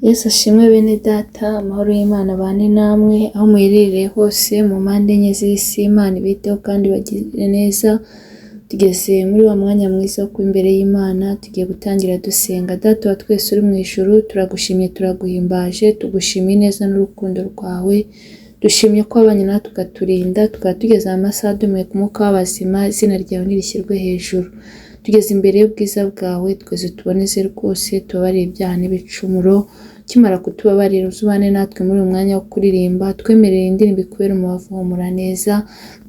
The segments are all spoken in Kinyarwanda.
Yesu ashimwe bene data, amahoro y'Imana abane namwe aho muherereye hose mu mpande enye z'isi. Imana ibiteho kandi bagire neza. Tugeze muri wa mwanya mwiza wo kuba imbere y'Imana, tugiye gutangira dusenga. Data wa twese uri mu ijuru, turagushimye, turaguhimbaje, tugushimiye neza n'urukundo rwawe. Dushimye ko wabanye natwe ukaturinda, tukaba tugeze amasaha duhumeka umwuka w'abazima. Izina ryawe nirishyirwe hejuru. Tugeze imbere y'ubwiza bwawe, twese tuboneze rwose, tubabarire ibyaha n'ibicumuro. Ukimara kutubabarira uzubane natwe muri uyu mwanya wo kuririmba, twemerere indirimbo ikubera umubavu humura neza,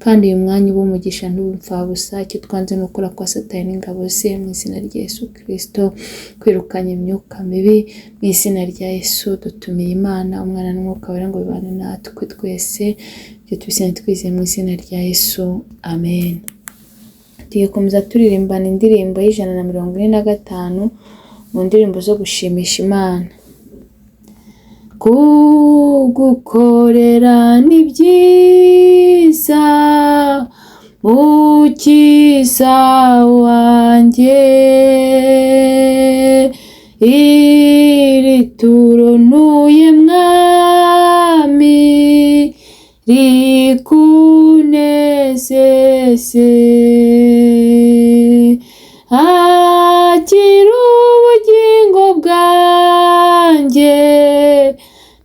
kandi uyu mwanya ube umugisha ntubupfabusa. Icyo twanze ni ukora kwa Satani n'ingabo ze, mu izina rya Yesu Kristo, kwirukanya imyuka mibi mu izina rya Yesu. Dutumiye Imana, Umwana n'Umwuka Wera ngo bibane natwe twese. Ibyo tubisabye twizeye mu izina rya Yesu, amen. Tugiye gukomeza turirimbana indirimbo y'145 mu ndirimbo zo gushimisha Imana. Kugukorera ni byiza, Mukiza wanjye, iri turo ntuye Mwami rikunezeze. Akira ubugingo bwanjye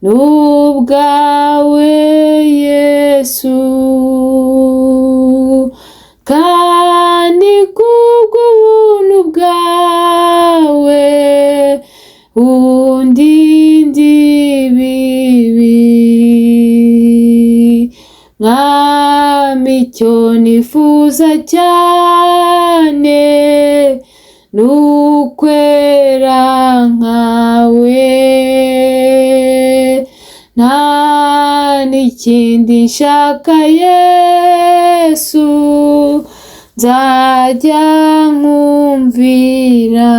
n'ubwawe Yesu, kandi kubw'ubuntu bwawe undinde ibibi. Mwami icyo nifuza cyane n'ukwera nkawe, nta n'ikindi nshaka Yesu, nzajya nkumvira.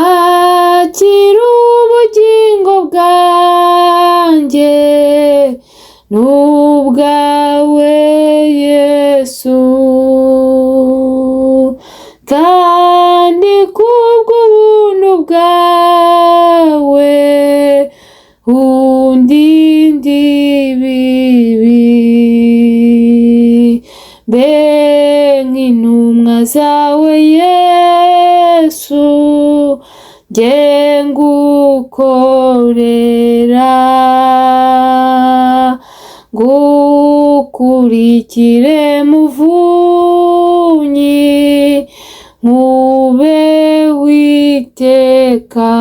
Akira ubugingo bwanjye n'ubwawe Yesu, kandi kubw'ubuntu bwawe undinde ibibi. Mbe nk'intumwa zawe Yesu, njye ngukorera, ngukurikire muvunyi, nkube witeka.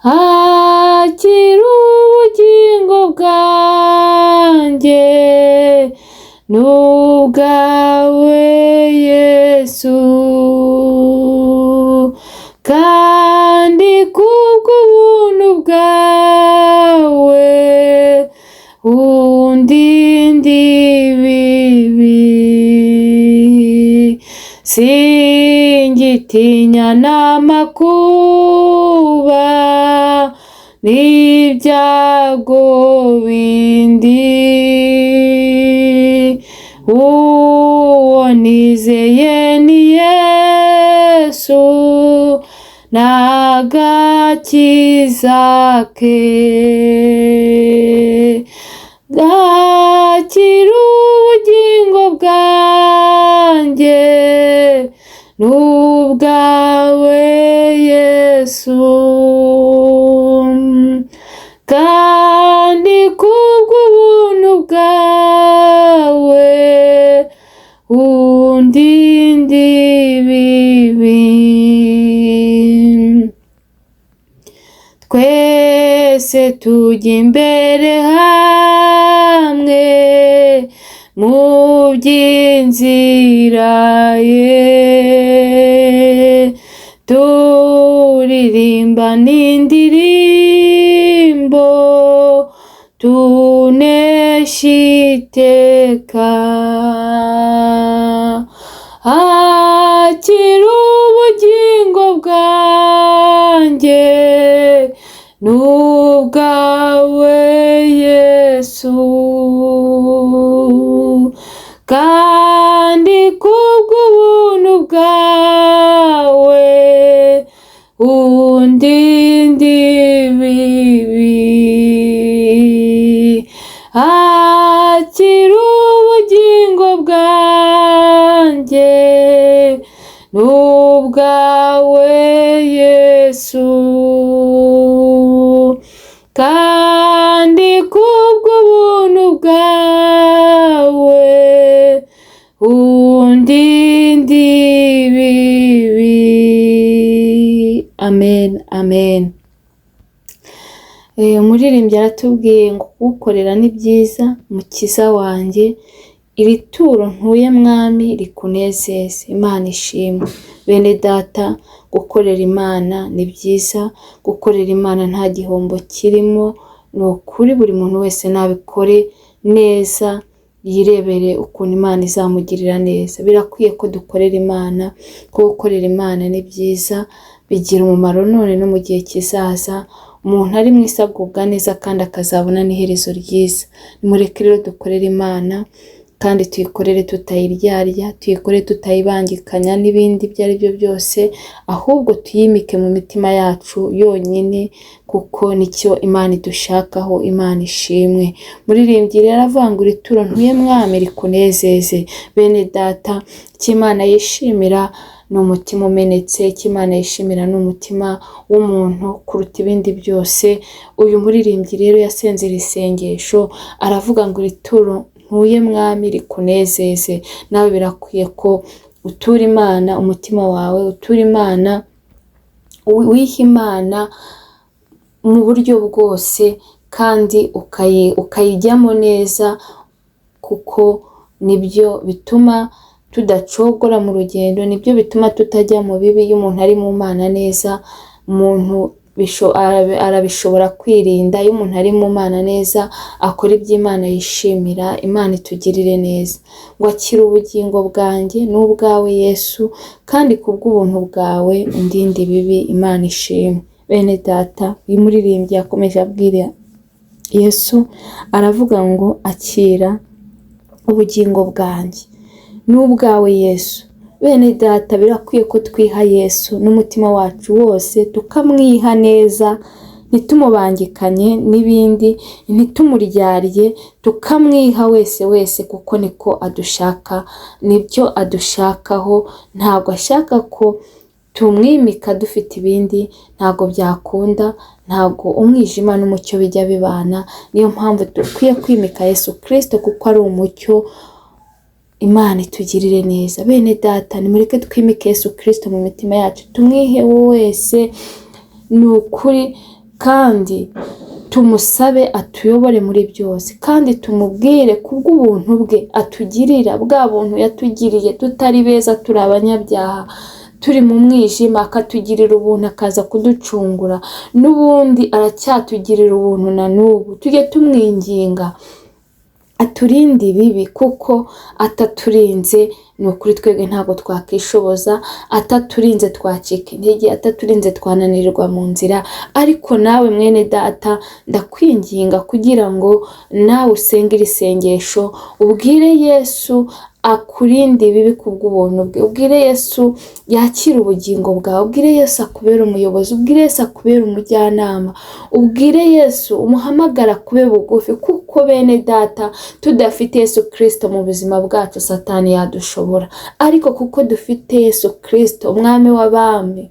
Akira ubugingo bwanjye n'ubwawe Yesu, kandi kubw'ubuntu bwawe undinde ibibi. Singitinya n'amakuba n'ibyago bindi, uwo nizeye ni Yesu n'agakiza ke. Akira ubugingo bwanjye n'ubwawe Yesu, kandi kubw'ubuntu bwawe undinde ibibi. Twese tujya imbere hamwe mu by'inzira ye, turirimba n'indirimbo tunesha iteka. Akira ubugingo bwanjye n'ubwawe Yesu, kandi kubw'ubuntu bwawe undinde ibibi, akira ubugingo bwanjye n'ubwawe Yesu, kandi kubw'ubuntu bwawe undinde ibibi. Amen, amen. Umuririmbyi aratubwiye ngo kugukorera ni byiza mukiza wanjye, iri turo ntuye mwami rikunezeze. Imana ishimwe. Bene data, gukorera Imana ni byiza, gukorera Imana nta gihombo kirimo. Ni ukuri buri muntu wese nabikore neza, yirebere ukuntu Imana izamugirira neza. Birakwiye ko dukorera Imana, ko gukorera Imana ni byiza, bigira umumaro none no mu gihe kizaza. Umuntu ari mu isi agubwa neza kandi akazabona n'iherezo ryiza. Nimureke rero dukorere Imana, kandi tuyikorere tutayiryarya, tuyikorere tutayibangikanya n'ibindi ibyo ari byo byose, ahubwo tuyimike mu mitima yacu yonyine, kuko nicyo Imana idushakaho. Imana ishimwe. Muririmbyi rero avuga ngo iri turo ntuye mwami rikunezeze. Bene data, icyo Imana yishimira ni umutima umenetse, icyo Imana yishimira ni umutima w'umuntu kuruta ibindi byose. Uyu muririmbyi rero yasenze iri sengesho, aravuga ngo iri turo ntuye mwami rikunezeze. Nawe birakwiye ko utura Imana umutima wawe, utura Imana, wiha Imana mu buryo bwose, kandi ukayijyamo neza, kuko nibyo bituma tudacogora mu rugendo, nibyo bituma tutajya mu bibi. Iyo umuntu ari mu Mana neza, umuntu arabishobora kwirinda. Iyo umuntu ari mu Mana neza, akora iby'Imana yishimira. Imana itugirire neza. Ngo akira ubugingo bwanjye n'ubwawe Yesu, kandi kubw'ubuntu bwawe undinde ibibi. Imana ishimwe. Bene data, uyu muririmbyi yakomeje abwira Yesu, aravuga ngo akira ubugingo bwanjye n'ubwawe Yesu. Bene data, birakwiye ko twiha Yesu n'umutima wacu wose, tukamwiha neza, ntitumubangikanye n'ibindi, ntitumuryarye, tukamwiha wese, kuko niko adushaka, nibyo adushakaho. Ntabwo ashaka ko tumwimika dufite ibindi, ntabwo byakunda. Ntabwo umwijima n'umucyo bijya bibana. Niyo mpamvu dukwiye kwimika Yesu Kristo, kuko ari umucyo. Imana itugirire neza. Bene data, nimureke twimike Yesu Kristo mu mitima yacu, tumwihe wese ni ukuri, kandi tumusabe atuyobore muri byose, kandi tumubwire kubw'ubuntu bwe atugirira, bwa buntu yatugiriye tutari beza, turi abanyabyaha, turi mu mwijima, akatugirira ubuntu, akaza kuducungura. N'ubundi aracyatugirira ubuntu na n'ubu. Tujye tumwinginga aturinde ibibi, kuko ataturinze ni ukuri twebwe ntabwo twakishoboza. Ataturinze twacika intege, ataturinze twananirwa mu nzira. Ariko nawe mwene data, ndakwinginga kugira ngo nawe usenge iri sengesho, ubwire Yesu akurinde ibibi kubw'ubuntu bwe. Ubwire Yesu yakira ubugingo bwawe. Ubwire Yesu akubera umuyobozi. Ubwire Yesu akubera umujyanama. Ubwire Yesu umuhamagara kube bugufi, kuko bene data, tudafite Yesu Kristo mu buzima bwacu, Satani yadushobora. Ariko kuko dufite Yesu Kristo, umwami w'abami,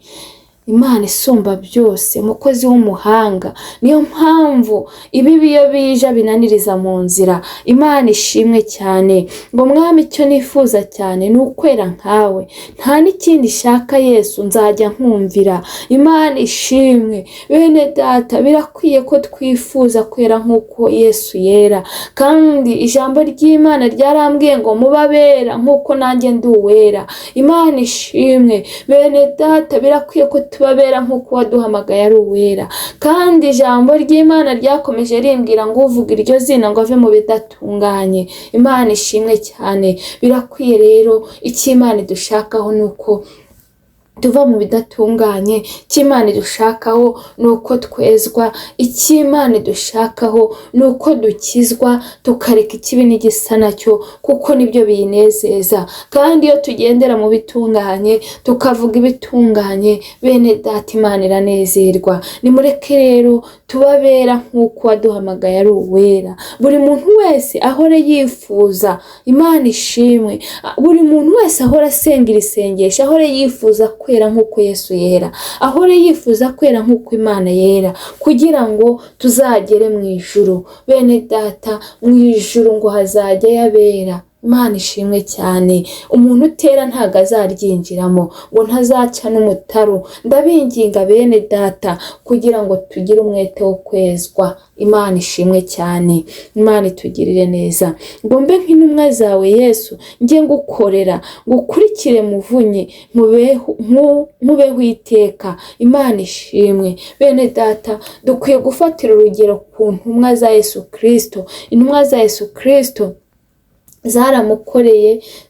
Imana isumba byose, umukozi w'umuhanga, niyo mpamvu ibibi iyo bije binaniriza mu nzira. Imana ishimwe cyane. Ngo mwami, icyo nifuza cyane ni ukwera nkawe, nta n'ikindi shaka Yesu, nzajya nkumvira. Imana ishimwe. Bene data, birakwiye ko twifuza kwera nk'uko Yesu yera, kandi ijambo ry'Imana ryarambwiye ngo mubabera nk'uko nanjye ndi uwera. Imana ishimwe. Bene data, birakwiye ko tubabera nk'uko waduhamagaye ari uwera, kandi ijambo ry'Imana ryakomeje rimbwira ngo uvuga iryo zina ngo ave mu bidatunganye. Imana ishimwe cyane. Birakwiye rero, icyo Imana idushakaho ni uko tuva mu bidatunganye. Icy'Imana idushakaho ni uko twezwa, icy'Imana idushakaho ni uko dukizwa tukareka ikibi n'igisa nacyo, kuko nibyo biyinezeza. Kandi iyo tugendera mu bitunganye tukavuga ibitunganye, bene data, Imana iranezerwa. Nimureke rero tubabera nk'uko waduhamagaye ari uwera. Buri muntu wese ahore yifuza, Imana ishimwe, buri muntu wese ahora asengera isengesho, ahore yifuza kwera nk'uko Yesu yera, ahore yifuza kwera nk'uko Imana yera, kugira ngo tuzagere mu ijuru. Bene data, mu ijuru ngo hazajya yabera. Imana ishimwe cyane. Umuntu utera ntago azaryinjiramo, ngo ntazaca n'umutaru. Ndabinginga bene data kugira ngo tugire umwete wo kwezwa. Imana ishimwe cyane. Imana itugirire neza. Ngo mbe nk'intumwa zawe Yesu, njye ngukorera, ngukurikire muvunyi, mubeho iteka. Imana ishimwe. Bene data, dukwiye gufatira urugero ku ntumwa za Yesu Kristo. Intumwa za Yesu Kristo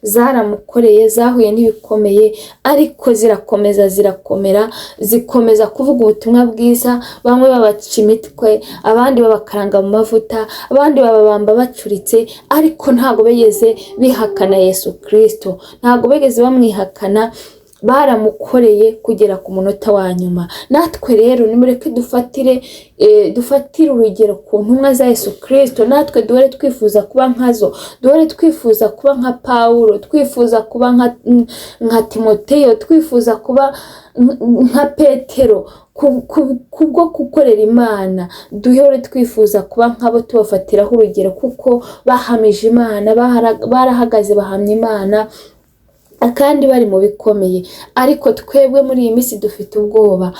zaramukoreye, zahuye n'ibikomeye, ariko zirakomera, zikomeza kuvuga ubutumwa bwiza. Bamwe babaca imitwe, abandi babakaranga mu mavuta, abandi bababamba bacuritse, ariko ntago bigeze bihakana Yesu Kristo, ntago bigeze bamwihakana. Baramukoreye kugera ku munota wa nyuma. Natwe rero nimureke dufatire urugero ku ntumwa za Yesu Kristo. Natwe duhore twifuza kuba nkazo, duhore twifuza kuba nka Pawulo, twifuza kuba nka Timoteyo, twifuza kuba nka Petero. Kubwo gukorera Imana duhore twifuza kuba nk'abo, tubafatiraho urugero, kuko bahamije Imana, barahagaze bahamya Imana, kandi bari mu bikomeye. Ariko twebwe muri iyi minsi dufite ubwoba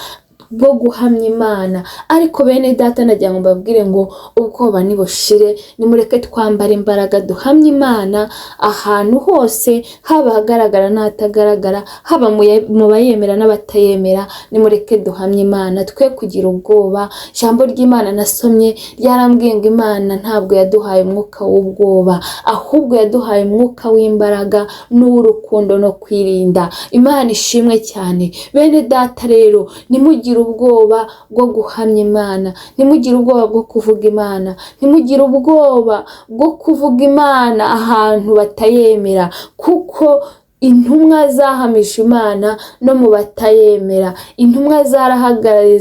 bwo guhamya Imana. Ariko bene data, nagira ngo mbabwire ngo ubwoba nibushire. Nimureke twambara imbaraga, duhamye Imana ahantu hose, haba ahagaragara n'ahatagaragara, haba mu bayemera n'abatayemera. Nimureke duhamye Imana, twe kugira ubwoba. Ijambo ry'Imana nasomye ryarambwiye ngo Imana ntabwo yaduhaye umwuka w'ubwoba, ahubwo yaduhaye umwuka w'imbaraga n'urukundo no kwirinda. Imana ishimwe cyane. Bene data rero, nimugire ubwoba bwo guhamya Imana, ntimugire ubwoba bwo kuvuga Imana, ntimugire ubwoba bwo kuvuga Imana ahantu batayemera, kuko intumwa zahamije Imana no mu batayemera. Intumwa zarahagaye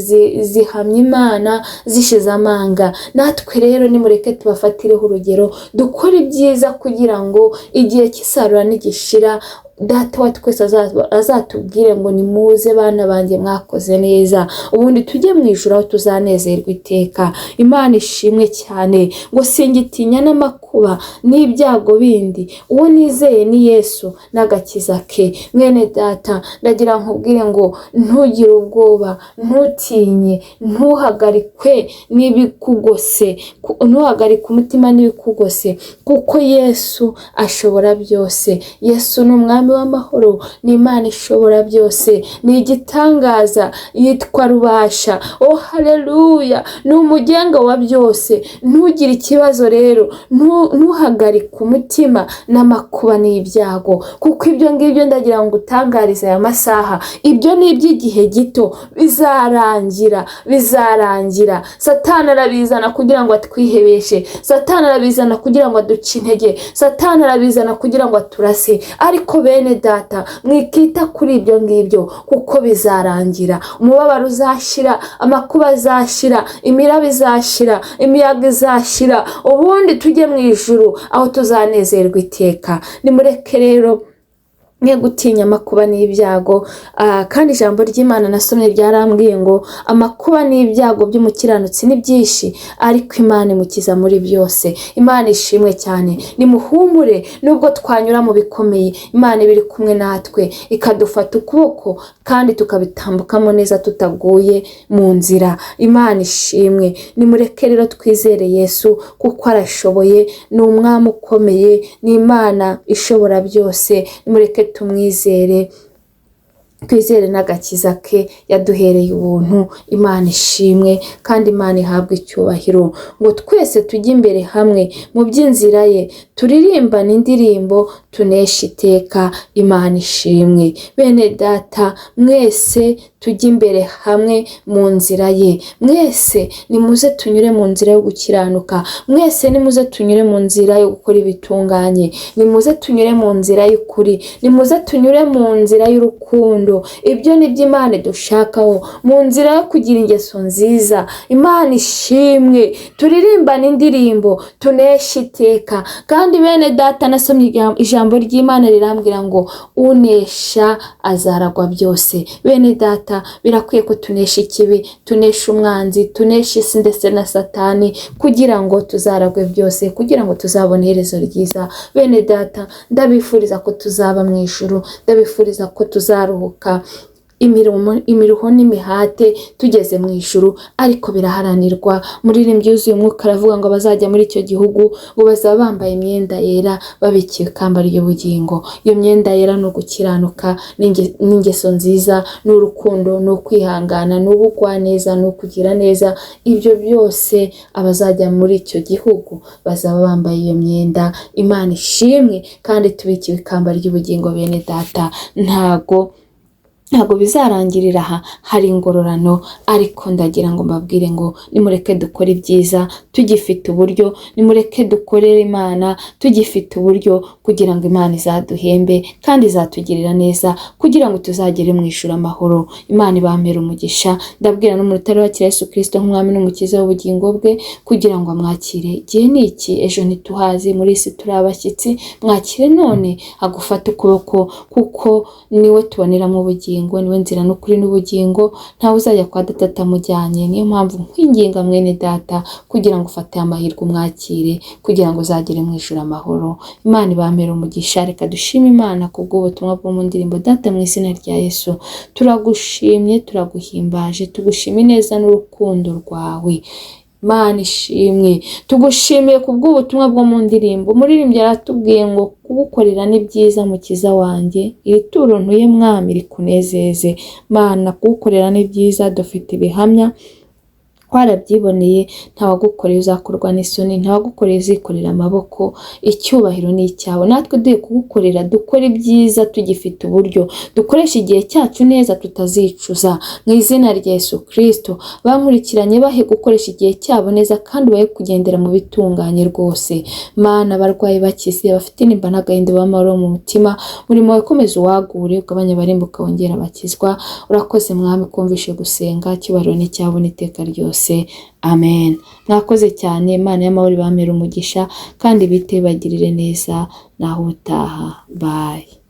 zihamya Imana zishize amanga. Natwe rero nimureke tubafatireho urugero, dukore ibyiza kugira ngo igihe cy'isarura nigishira, Data wa twese azatubwire ngo nimuze bana banjye mwakoze neza, ubundi tujye mu ijuru aho tuzanezerwa iteka. Imana ishimwe cyane. Ngo singitinya n'amakuba n'ibyago bindi, uwo nizeye ni Yesu n'agakiza ke. Mwene data, ndagira nkubwire ngo ntugire ubwoba, ntutinye, ntuhagarikwe n'ibikugose, ntuhagarike umutima n'ibikugose, kuko Yesu ashobora byose. Yesu ni umwami w'amahoro, ni Imana ishobora byose, ni igitangaza, yitwa Rubasha. Oh haleluya, ni umugenga wa byose. Ntugire ikibazo rero, ntuhagarike umutima n'amakuba n'ibyago, kuko ibyo ngibyo ndagira ngo utangarize aya masaha, ibyo ni iby'igihe gito, bizarangira. Satani arabizana kugira ngo atwihebeshe, Satani arabizana kugira ngo aduce intege, Satani arabizana kugira ngo aturase. Ariko bene data, mwikita kuri ibyo ngibyo, kuko bizarangira. Umubabaro uzashira, amakuba azashira, imiraba izashira, imiyaga izashira, ubundi tujye mu ijuru aho tuzanezerwa iteka. Nimureke rero mwe gutinya amakuba n'ibyago. Kandi ijambo ry'Imana nasomye ryarambwiye ngo amakuba n'ibyago by'umukiranutsi ni byinshi, ariko Imana imukiza muri byose. Imana ishimwe cyane. Nimuhumure, nubwo twanyura mu bikomeye, Imana ibiri kumwe natwe, ikadufata ukuboko kandi tukabitambukamo neza tutaguye mu nzira. Imana ishimwe. Nimureke rero twizere Yesu, kuko arashoboye, ni umwami ukomeye, ni Imana ishobora byose. Nimureke tumwizere. twizere n'agakiza ke yaduhereye ubuntu. Imana ishimwe kandi Imana ihabwe icyubahiro. Ngo twese tujye imbere hamwe mu by'inzira ye, turirimbane indirimbo tunesha iteka. Imana ishimwe. Bene data mwese tujye imbere hamwe mu nzira ye. Mwese nimuze tunyure mu nzira yo gukiranuka. Mwese nimuze tunyure mu nzira yo gukora ibitunganye. Nimuze tunyure mu nzira y'ukuri. Nimuze tunyure mu nzira y'urukundo. Ibyo ni byo Imana dushakaho, mu nzira yo kugira ingeso nziza. Imana ishimwe. Turirimbane indirimbo tunesha iteka. Kandi bene data nasomye ijambo ry'Imana rirambwira ngo unesha azaragwa byose. Bene data birakwiye ko tunesha ikibi, tunesha umwanzi, tunesha isi ndetse na Satani, kugira ngo tuzaragwe byose, kugira ngo tuzabone iherezo ryiza. Bene data ndabifuriza ko tuzaba mu ijuru, ndabifuriza ko tuzaruhuka imiruho n'imihate tugeze mu ijuru, ariko biraharanirwa. Muririmbyi yuzuye umwuka aravuga ngo bazajya muri icyo gihugu ngo bazaba bambaye imyenda yera, babikiye ikamba ry'ubugingo. Iyo myenda yera ni ugukiranuka, n'ingeso nziza, n'urukundo, n'ukwihangana, n'ubugwaneza, n'ukugira neza. Ibyo byose abazajya muri icyo gihugu bazaba bambaye iyo myenda. Imana ishimwe kandi tubikiwe ikamba ry'ubugingo. Bene data ntabwo bizarangirira aha, hari ingororano. Ariko ndagira ngo mbabwire ngo nimureke dukore ibyiza tugifite uburyo, nimureke dukorere Imana tugifite uburyo, kugira ngo Imana izaduhembe kandi izatugirira neza, kugira ngo tuzagere mu ijuru amahoro. Imana ibamere umugisha. Ndabwira n'umutari wa Yesu Kristo nk'umwami n'umukiza w'ubugingo bwe, kugira ngo amwakire. Igihe ni iki, ejo ntituhazi, muri isi turi abashyitsi. Mwakire none, agufate ukuboko, kuko niwe tuboneramo ubugingo, niwe nzira n'ukuri n'ubugingo. Ntawe uzajya kwa Data atamujyanye. Niyo mpamvu nkwinginga mwene data, kugira ngo ufate amahirwe umwakire, kugira ngo uzagere mu ijuru amahoro. Imana ibamere umugisha. Reka dushime Imana kubw'ubutumwa bwo mu ndirimbo. Data, mu izina rya Yesu turagushimye, turaguhimbaje, tugushime neza n'urukundo rwawe. Imana ishimwe. Tugushimiye kubw'ubutumwa bwo mu ndirimbo. Umuririmbyi aratubwiye ngo kugukorera ni byiza mukiza wanjye, iri turo ntuye mwami rikunezeze. Mana, kugukorera ni byiza, dufite ibihamya twarabyiboneye. Ntawagukoreye uzakorwa n'isoni, ntawagukoreye uzikorera amaboko. Icyubahiro ni icyawe. Natwe duhe kugukorera, dukore ibyiza tugifite uburyo, dukoresha igihe cyacu neza tutazicuza. Mu izina rya Yesu Kristo, bankurikiranye bahe gukoresha igihe cyabo neza, kandi bahe kugendera mu bitunganye rwose. Mana, abarwayi bakize, abafite intimba n'agahinda b'amahoro mu mutima, umurimo wawe komeza uwagure, ugabanya abarimbuka wongera abakizwa. Urakoze mwami, kumvishe gusenga. Icyubahiro ni icyawe n'iteka ryose. Amen. Mwakoze cyane. Imana y'amahoro ibamere umugisha kandi bite bagirire neza. Naho utaha. Bye.